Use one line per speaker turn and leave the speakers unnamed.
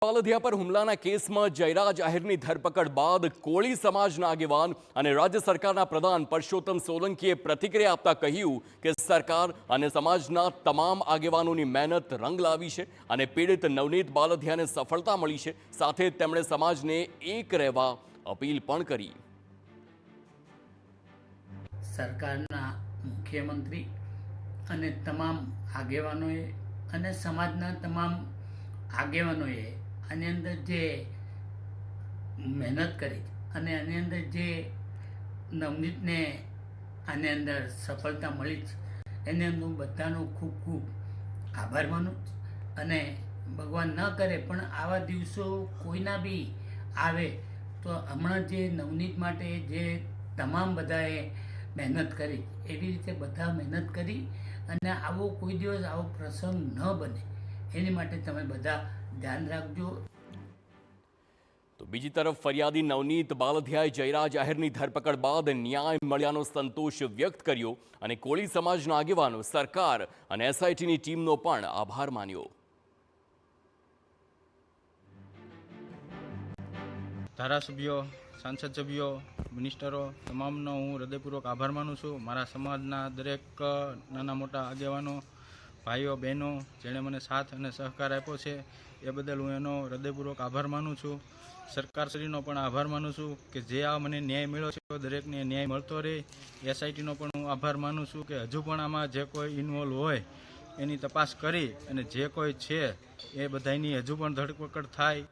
બાલદિયા પર હુમલાના કેસમાં જયરાજ આહિરની ધરપકડ બાદ કોળી સમાજના આગેવાન અને રાજ્ય સરકારના પ્રધાન પરસોત્તમ સોલંકીએ પ્રતિક્રિયા આપતા કહ્યું કે સરકાર અને સમાજના તમામ આગેવાનોની મહેનત રંગ લાવી છે અને પીડિત નવનીત બાલદિયાને સફળતા મળી છે। સાથે તેમણે સમાજને એક રહેવા અપીલ પણ કરી।
સરકારના મુખ્યમંત્રી અને તમામ આગેવાનોએ અને સમાજના તમામ આગેવાનોએ આની અંદર જે મહેનત કરી અને આની અંદર જે નવનીતને આની અંદર સફળતા મળી છે એને હું બધાનો ખૂબ ખૂબ આભાર માનું અને ભગવાન ન કરે પણ આવા દિવસો કોઈના બી આવે તો હમણાં જે નવનીત માટે જે તમામ બધાએ મહેનત કરી એવી રીતે બધા મહેનત કરી અને આવો કોઈ દિવસ આવો પ્રસંગ ન બને એની માટે તમે બધા ધ્યાન રાખજો।
તો બીજી તરફ ફરિયાદી નવનીત બાલદિયાએ જયરાજ આહિરની ધરપકડ બાદ ન્યાય મળ્યાનો સંતોષ વ્યક્ત કર્યો અને કોળી સમાજના આગેવાનો, સરકાર અને એસઆઈટીની ટીમનો પણ આભાર માન્યો।
ધારાસભ્યો, સાંસદ સભ્યો, મિનિસ્ટરો તમામનો હું હૃદયપૂર્વક આભાર માનું છું। મારા સમાજના દરેક નાના મોટા આગેવાનો, ભાઈઓ બહેનો જેણે મને સાથ અને સહકાર આપ્યો છે એ બદલ હું એનો હૃદયપૂર્વક આભાર માનું છું। સરકારશ્રીનો પણ આભાર માનું છું કે જે આ મને ન્યાય મળ્યો છે દરેકને ન્યાય મળતો રહે। એસઆઈટીનો પણ હું આભાર માનું છું કે હજુ પણ આમાં જે કોઈ ઇન્વોલ્વ હોય એની તપાસ કરી અને જે કોઈ છે એ બધાની હજુ પણ ધરપકડ થાય।